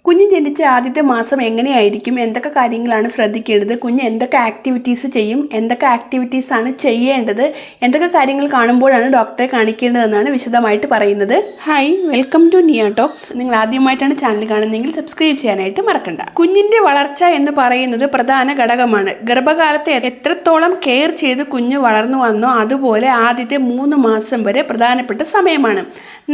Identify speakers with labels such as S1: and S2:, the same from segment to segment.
S1: കുഞ്ഞ് ജനിച്ച ആദ്യത്തെ മാസം എങ്ങനെയായിരിക്കും, എന്തൊക്കെ കാര്യങ്ങളാണ് ശ്രദ്ധിക്കേണ്ടത്, കുഞ്ഞ് എന്തൊക്കെ ആക്ടിവിറ്റീസ് ചെയ്യും, എന്തൊക്കെ ആക്ടിവിറ്റീസാണ് ചെയ്യേണ്ടത്, എന്തൊക്കെ കാര്യങ്ങൾ കാണുമ്പോഴാണ് ഡോക്ടറെ കാണിക്കേണ്ടതെന്നാണ് വിശദമായിട്ട് പറയുന്നത്. ഹായ്, വെൽക്കം ടു നിയ ടോക്സ്. നിങ്ങൾ ആദ്യമായിട്ടാണ് ചാനൽ കാണുന്നതെങ്കിൽ സബ്സ്ക്രൈബ് ചെയ്യാനായിട്ട് മറക്കണ്ട. കുഞ്ഞിൻ്റെ വളർച്ച എന്ന് പറയുന്നത് പ്രധാന ഘടകമാണ്. ഗർഭകാലത്ത് എത്രത്തോളം കെയർ ചെയ്ത് കുഞ്ഞ് വളർന്നു വന്നോ അതുപോലെ ആദ്യത്തെ 3 മാസം വരെ പ്രധാനപ്പെട്ട സമയമാണ്.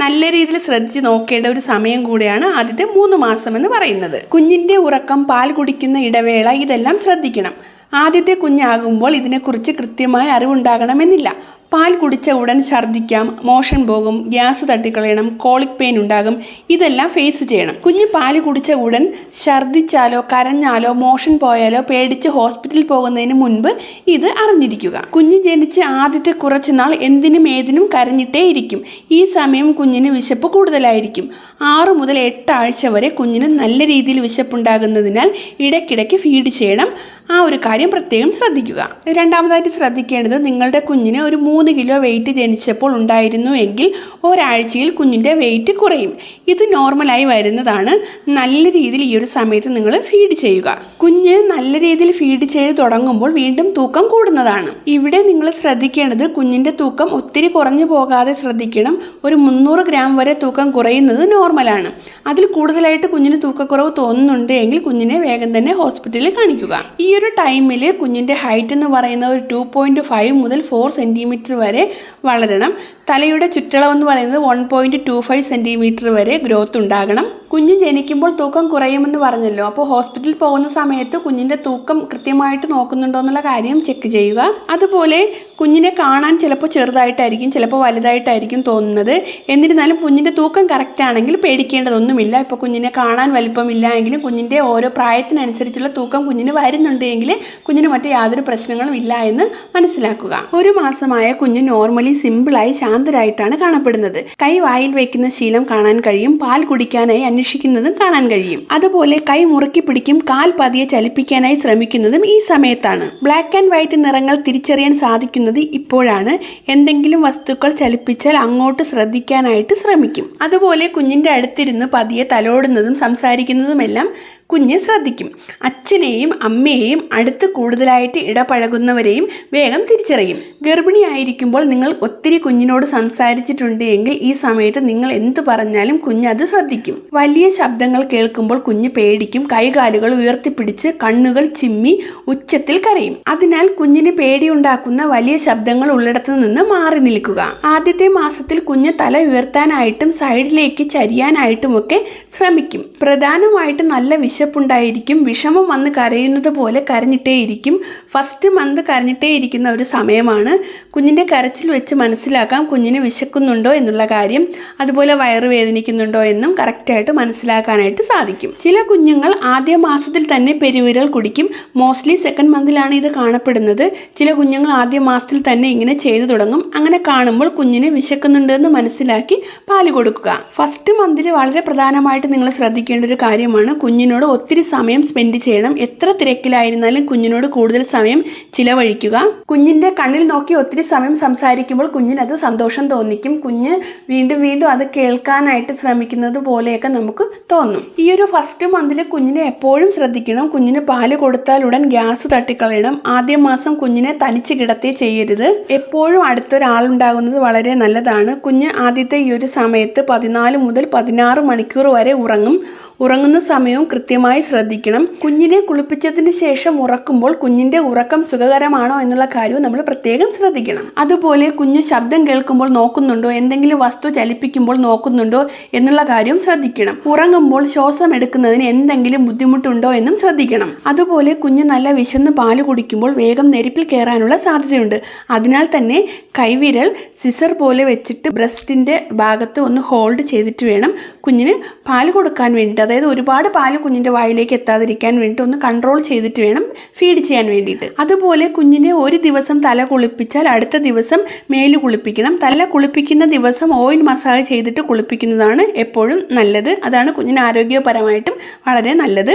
S1: നല്ല രീതിയിൽ ശ്രദ്ധിച്ച് നോക്കേണ്ട ഒരു സമയം കൂടെയാണ് ആദ്യത്തെ 3 മാസം എന്ന് പറയുന്നത്. കുഞ്ഞിൻ്റെ ഉറക്കം, പാൽ കുടിക്കുന്ന ഇടവേള, ഇതെല്ലാം ശ്രദ്ധിക്കണം. ആദ്യത്തെ കുഞ്ഞാകുമ്പോൾ ഇതിനെക്കുറിച്ച് കൃത്യമായ അറിവുണ്ടാകണമെന്നില്ല. പാൽ കുടിച്ച ഉടൻ ഛർദ്ദിക്കാം, മോഷൻ പോകും, ഗ്യാസ് തട്ടിക്കളയണം, കോളിക് പെയിൻ ഉണ്ടാകും. ഇതെല്ലാം ഫേസ് ചെയ്യണം. കുഞ്ഞ് പാൽ കുടിച്ച ഉടൻ ഛർദ്ദിച്ചാലോ കരഞ്ഞാലോ മോഷൻ പോയാലോ പേടിച്ച് ഹോസ്പിറ്റലിൽ പോകുന്നതിന് മുൻപ് ഇത് അറിഞ്ഞിരിക്കുക. കുഞ്ഞ് ജനിച്ച് ആദ്യത്തെ കുറച്ച് നാൾ എന്തിനും ഏതിനും കരഞ്ഞിട്ടേ ഇരിക്കും. ഈ സമയം കുഞ്ഞിന് വിശപ്പ് കൂടുതലായിരിക്കും. 6 മുതൽ 8 ആഴ്ച വരെ കുഞ്ഞിന് നല്ല രീതിയിൽ വിശപ്പുണ്ടാകുന്നതിനാൽ ഇടയ്ക്കിടയ്ക്ക് ഫീഡ് ചെയ്യണം. ആ ഒരു കാര്യം പ്രത്യേകം ശ്രദ്ധിക്കുക. രണ്ടാമതായിട്ട് ശ്രദ്ധിക്കേണ്ടത്, നിങ്ങളുടെ കുഞ്ഞിന് ഒരു 3 കിലോ വെയിറ്റ് ജനിച്ചപ്പോൾ ഉണ്ടായിരുന്നു എങ്കിൽ ഒരാഴ്ചയിൽ കുഞ്ഞിൻ്റെ വെയിറ്റ് കുറയും. ഇത് നോർമലായി വരുന്നതാണ്. നല്ല രീതിയിൽ ഈ ഒരു സമയത്ത് നിങ്ങൾ ഫീഡ് ചെയ്യുക. കുഞ്ഞ് നല്ല രീതിയിൽ ഫീഡ് ചെയ്ത് തുടങ്ങുമ്പോൾ വീണ്ടും തൂക്കം കൂടുന്നതാണ്. ഇവിടെ നിങ്ങൾ ശ്രദ്ധിക്കേണ്ടത്, കുഞ്ഞിൻ്റെ തൂക്കം ഒത്തിരി കുറഞ്ഞു പോകാതെ ശ്രദ്ധിക്കണം. ഒരു 300 ഗ്രാം വരെ തൂക്കം കുറയുന്നത് നോർമലാണ്. അതിൽ കൂടുതലായിട്ട് കുഞ്ഞിന് തൂക്കക്കുറവ് തോന്നുന്നുണ്ട് എങ്കിൽ കുഞ്ഞിനെ വേഗം തന്നെ ഹോസ്പിറ്റലിൽ കാണിക്കുക. ഈ ഒരു ടൈമിൽ കുഞ്ഞിൻ്റെ ഹൈറ്റ് എന്ന് പറയുന്ന ഒരു 2.5 മുതൽ 4 സെൻറ്റിമീറ്റർ വരെ വളരണം. തലയുടെ ചുറ്റളവെന്ന് പറയുന്നത് 1.25 സെൻറ്റിമീറ്റർ വരെ ഗ്രോത്ത് ഉണ്ടാകണം. കുഞ്ഞ് ജനിക്കുമ്പോൾ തൂക്കം കുറയുമെന്ന് പറഞ്ഞല്ലോ, അപ്പോൾ ഹോസ്പിറ്റലിൽ പോകുന്ന സമയത്ത് കുഞ്ഞിൻ്റെ തൂക്കം കൃത്യമായിട്ട് നോക്കുന്നുണ്ടോ എന്നുള്ള കാര്യം ചെക്ക് ചെയ്യുക. അതുപോലെ കുഞ്ഞിനെ കാണാൻ ചിലപ്പോൾ ചെറുതായിട്ടായിരിക്കും, ചിലപ്പോൾ വലുതായിട്ടായിരിക്കും തോന്നുന്നത്. എന്നിരുന്നാലും കുഞ്ഞിൻ്റെ തൂക്കം കറക്റ്റ് ആണെങ്കിൽ പേടിക്കേണ്ടതൊന്നുമില്ല. ഇപ്പോൾ കുഞ്ഞിനെ കാണാൻ വലിപ്പമില്ല എങ്കിലും കുഞ്ഞിൻ്റെ ഓരോ പ്രായത്തിനനുസരിച്ചുള്ള തൂക്കം കുഞ്ഞിന് വരുന്നുണ്ട് എങ്കിൽ കുഞ്ഞിന് മറ്റ് യാതൊരു പ്രശ്നങ്ങളും ഇല്ല എന്ന് മനസ്സിലാക്കുക. 1 മാസമായ കുഞ്ഞ് നോർമലി സിമ്പിളായി ശാന്തരായിട്ടാണ് കാണപ്പെടുന്നത്. കൈ വായിൽ വയ്ക്കുന്ന ശീലം കാണാൻ കഴിയും. പാൽ കുടിക്കാനായി അന്വേഷിക്കുന്നതും കാണാൻ കഴിയും. അതുപോലെ കൈ മുറുക്കി പിടിക്കും. കാൽ പതിയെ ചലിപ്പിക്കാനായി ശ്രമിക്കുന്നതും ഈ സമയത്താണ്. ബ്ലാക്ക് ആൻഡ് വൈറ്റ് നിറങ്ങൾ തിരിച്ചറിയാൻ സാധിക്കുന്നത് ഇപ്പോഴാണ്. എന്തെങ്കിലും വസ്തുക്കൾ ചലിപ്പിച്ചാൽ അങ്ങോട്ട് ശ്രദ്ധിക്കാനായിട്ട് ശ്രമിക്കും. അതുപോലെ കുഞ്ഞിൻ്റെ അടുത്തിരുന്ന് പതിയെ തലോടുന്നതും സംസാരിക്കുന്നതുമെല്ലാം കുഞ്ഞ് ശ്രദ്ധിക്കും. അച്ഛനെയും അമ്മയെയും അടുത്ത് കൂടുതലായിട്ട് ഇടപഴകുന്നവരെയും വേഗം തിരിച്ചറിയും. ഗർഭിണിയായിരിക്കുമ്പോൾ നിങ്ങൾ ഒത്തിരി കുഞ്ഞിനോട് സംസാരിച്ചിട്ടുണ്ട് എങ്കിൽ ഈ സമയത്ത് നിങ്ങൾ എന്ത് പറഞ്ഞാലും കുഞ്ഞ് അത് ശ്രദ്ധിക്കും. വലിയ ശബ്ദങ്ങൾ കേൾക്കുമ്പോൾ കുഞ്ഞ് പേടിക്കും. കൈകാലുകൾ ഉയർത്തിപ്പിടിച്ച് കണ്ണുകൾ ചിമ്മി ഉച്ചത്തിൽ കരയും. അതിനാൽ കുഞ്ഞിന് പേടിയുണ്ടാക്കുന്ന വലിയ ശബ്ദങ്ങൾ ഉള്ളിടത്തു നിന്ന് മാറി നിൽക്കുക. ആദ്യത്തെ മാസത്തിൽ കുഞ്ഞ് തല ഉയർത്താനായിട്ടും സൈഡിലേക്ക് ചരിയാനായിട്ടുമൊക്കെ ശ്രമിക്കും. പ്രധാനമായിട്ട് നല്ല വിശപ്പുണ്ടായിരിക്കും. വിഷമം വന്ന് കരയുന്നത് പോലെ കരഞ്ഞിട്ടേയിരിക്കും. ഫസ്റ്റ് മന്ത് കരഞ്ഞിട്ടേയിരിക്കുന്ന ഒരു സമയമാണ്. കുഞ്ഞിൻ്റെ കരച്ചിൽ വെച്ച് മനസ്സിലാക്കാം കുഞ്ഞിന് വിശക്കുന്നുണ്ടോ എന്നുള്ള കാര്യം. അതുപോലെ വയറ് വേദനിക്കുന്നുണ്ടോ എന്നും കറക്റ്റായിട്ട് മനസ്സിലാക്കാനായിട്ട് സാധിക്കും. ചില കുഞ്ഞുങ്ങൾ ആദ്യ മാസത്തിൽ തന്നെ പെരുവിരൽ കുടിക്കും. മോസ്റ്റ്ലി സെക്കൻഡ് മന്തിലാണ് ഇത് കാണപ്പെടുന്നത്. ചില കുഞ്ഞുങ്ങൾ ആദ്യ മാസത്തിൽ തന്നെ ഇങ്ങനെ ചെയ്തു തുടങ്ങും. അങ്ങനെ കാണുമ്പോൾ കുഞ്ഞിന് വിശക്കുന്നുണ്ടെന്ന് മനസ്സിലാക്കി പാല് കൊടുക്കുക. ഫസ്റ്റ് മന്തിൽ വളരെ പ്രധാനമായിട്ട് നിങ്ങൾ ശ്രദ്ധിക്കേണ്ട ഒരു കാര്യമാണ്, കുഞ്ഞിനോട് ഒത്തിരി സമയം സ്പെൻഡ് ചെയ്യണം. എത്ര തിരക്കിലായിരുന്നാലും കുഞ്ഞിനോട് കൂടുതൽ സമയം ചിലവഴിക്കുക. കുഞ്ഞിൻ്റെ കണ്ണിൽ നോക്കി ഒത്തിരി സമയം സംസാരിക്കുമ്പോൾ കുഞ്ഞിനത് സന്തോഷം തോന്നിക്കും. കുഞ്ഞ് വീണ്ടും വീണ്ടും അത് കേൾക്കാനായിട്ട് ശ്രമിക്കുന്നത് പോലെയൊക്കെ നമുക്ക് തോന്നും. ഈ ഒരു ഫസ്റ്റ് മന്തിൽ കുഞ്ഞിനെ എപ്പോഴും ശ്രദ്ധിക്കണം. കുഞ്ഞിന് പാല് കൊടുത്താൽ ഉടൻ ഗ്യാസ് തട്ടിക്കളയണം. ആദ്യ മാസം കുഞ്ഞിനെ തനിച്ച് കിടത്തേ ചെയ്യരുത്. എപ്പോഴും അടുത്തൊരാളുണ്ടാകുന്നത് വളരെ നല്ലതാണ്. കുഞ്ഞ് ആദ്യത്തെ ഈ ഒരു സമയത്ത് 14 മുതൽ 16 മണിക്കൂർ വരെ ഉറങ്ങും. ഉറങ്ങുന്ന സമയവും കൃത്യമായി ശ്രദ്ധിക്കണം. കുഞ്ഞിനെ കുളിപ്പിച്ചതിന് ശേഷം ഉറക്കുമ്പോൾ കുഞ്ഞിൻ്റെ ഉറക്കം സുഖകരമാണോ എന്നുള്ള കാര്യവും നമ്മൾ പ്രത്യേകം ശ്രദ്ധിക്കണം. അതുപോലെ കുഞ്ഞ് ശബ്ദം കേൾക്കുമ്പോൾ നോക്കുന്നുണ്ടോ, എന്തെങ്കിലും വസ്തു ചലിപ്പിക്കുമ്പോൾ നോക്കുന്നുണ്ടോ എന്നുള്ള കാര്യവും ശ്രദ്ധിക്കണം. ഉറങ്ങുമ്പോൾ ശ്വാസം എടുക്കുന്നതിന് എന്തെങ്കിലും ബുദ്ധിമുട്ടുണ്ടോ എന്നും ശ്രദ്ധിക്കണം. അതുപോലെ കുഞ്ഞ് നല്ല വിശന്ന് പാല് കുടിക്കുമ്പോൾ വേഗം നെരിപ്പിൽ കയറാനുള്ള സാധ്യതയുണ്ട്. അതിനാൽ തന്നെ കൈവിരൽ സിസർ പോലെ വെച്ചിട്ട് ബ്രസ്റ്റിൻ്റെ ഭാഗത്ത് ഒന്ന് ഹോൾഡ് ചെയ്തിട്ട് വേണം കുഞ്ഞിന് പാല് കൊടുക്കാൻ വേണ്ടിയിട്ട്. അതായത് ഒരുപാട് പാല് കുഞ്ഞിൻ്റെ വായിലേക്ക് എത്താതിരിക്കാൻ വേണ്ടി ഒന്ന് കൺട്രോൾ ചെയ്തിട്ട് വേണം ഫീഡ് ചെയ്യാൻ വേണ്ടിയിട്ട്. അതുപോലെ കുഞ്ഞിനെ ഒരു ദിവസം തല കുളിപ്പിച്ചാൽ അടുത്ത ദിവസം മേല് കുളിപ്പിക്കണം. തല കുളിപ്പിക്കുന്ന ദിവസം ഓയിൽ മസാജ് ചെയ്തിട്ട് കുളിപ്പിക്കുന്നതാണ് എപ്പോഴും നല്ലത്. അതാണ് കുഞ്ഞിന് ആരോഗ്യപരമായിട്ടും വളരെ നല്ലത്.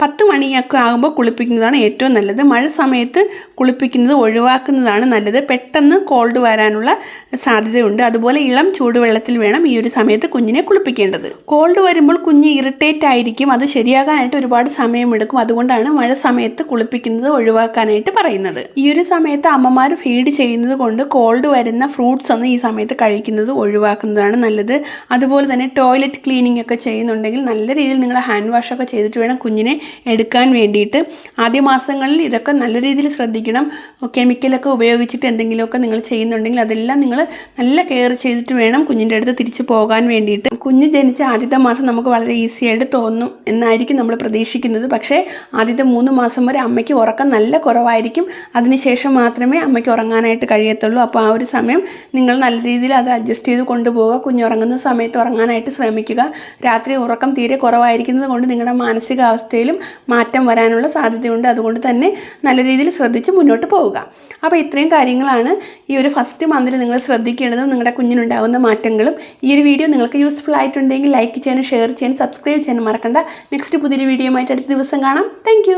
S1: 10 മണിയൊക്കെ ആകുമ്പോൾ കുളിപ്പിക്കുന്നതാണ് ഏറ്റവും നല്ലത്. മഴ സമയത്ത് കുളിപ്പിക്കുന്നത് ഒഴിവാക്കുന്നതാണ് നല്ലത്. പെട്ടെന്ന് കോൾഡ് വരാനുള്ള സാധ്യതയുണ്ട്. അതുപോലെ ഇളം ചൂടുവെള്ളത്തിൽ വേണം ഈ ഒരു സമയത്ത് കുഞ്ഞിനെ കുളിപ്പിക്കേണ്ടത്. കോൾഡ് വരുമ്പോൾ കുഞ്ഞ് ഇറിറ്റേറ്റ് ആയിരിക്കും. അത് ശരിയാകാനായിട്ട് ഒരുപാട് സമയമെടുക്കും. അതുകൊണ്ടാണ് മഴ സമയത്ത് കുളിപ്പിക്കുന്നത് ഒഴിവാക്കാനായിട്ട് പറയുന്നത്. ഈ ഒരു സമയത്ത് അമ്മമാർ ഫീഡ് ചെയ്യുന്നത് കൊണ്ട് കോൾഡ് വരുന്ന ഫ്രൂട്ട്സ് ഒന്നും ഈ സമയത്ത് കഴിക്കുന്നത് ഒഴിവാക്കുന്നതാണ് നല്ലത്. അതുപോലെ തന്നെ ടോയ്ലറ്റ് ക്ലീനിങ് ഒക്കെ ചെയ്യുന്നുണ്ടെങ്കിൽ നല്ല രീതിയിൽ നിങ്ങൾ ഹാൻഡ് വാഷൊക്കെ ചെയ്തിട്ട് വേണം കുഞ്ഞിനെ എടുക്കാൻ വേണ്ടിയിട്ട്. ആദ്യ മാസങ്ങളിൽ ഇതൊക്കെ നല്ല രീതിയിൽ ശ്രദ്ധിക്കണം. കെമിക്കലൊക്കെ ഉപയോഗിച്ചിട്ട് എന്തെങ്കിലുമൊക്കെ നിങ്ങൾ ചെയ്യുന്നുണ്ടെങ്കിൽ അതെല്ലാം നിങ്ങൾ നല്ല കെയർ ചെയ്തിട്ട് വേണം കുഞ്ഞിൻ്റെ അടുത്ത് തിരിച്ചു പോകാൻ വേണ്ടിയിട്ട്. കുഞ്ഞ് ജനിച്ച ആദ്യത്തെ മാസം നമുക്ക് വളരെ ഈസി ആയിട്ട് തോന്നും എന്നായിരിക്കും നമ്മൾ പ്രതീക്ഷിക്കുന്നത്. പക്ഷേ ആദ്യത്തെ 3 മാസം വരെ അമ്മയ്ക്ക് ഉറക്കം നല്ല കുറവായിരിക്കും. അതിനുശേഷം മാത്രമേ അമ്മയ്ക്ക് ഉറങ്ങാനായിട്ട് കഴിയത്തുള്ളൂ. അപ്പോൾ ആ ഒരു സമയം നിങ്ങൾ നല്ല രീതിയിൽ അത് അഡ്ജസ്റ്റ് ചെയ്ത് കൊണ്ടുപോവുക. കുഞ്ഞുറങ്ങുന്ന സമയത്ത് ഉറങ്ങാനായിട്ട് ശ്രമിക്കുക. രാത്രി ഉറക്കം തീരെ കുറവായിരിക്കുന്നത് കൊണ്ട് നിങ്ങളുടെ മാനസികാവസ്ഥയിലും മാറ്റം വരാനുള്ള സാധ്യതയുണ്ട്. അതുകൊണ്ട് തന്നെ നല്ല രീതിയിൽ ശ്രദ്ധിച്ച് മുന്നോട്ട് പോവുക. അപ്പോൾ ഇത്രയും കാര്യങ്ങളാണ് ഈ ഒരു ഫസ്റ്റ് മന്തിൽ നിങ്ങൾ ശ്രദ്ധിക്കേണ്ടതും നിങ്ങളുടെ കുഞ്ഞിനുണ്ടാകുന്ന മാറ്റങ്ങളും. ഈ ഒരു വീഡിയോ നിങ്ങൾക്ക് യൂസ്ഫുൾ ആയിട്ടുണ്ടെങ്കിൽ ലൈക്ക് ചെയ്യാനും ഷെയർ ചെയ്യാനും സബ്സ്ക്രൈബ് ചെയ്യാനും മറക്കണ്ട. നെക്സ്റ്റ് പുതിയൊരു വീഡിയോ ആയിട്ട് അടുത്ത ദിവസം കാണാം. താങ്ക്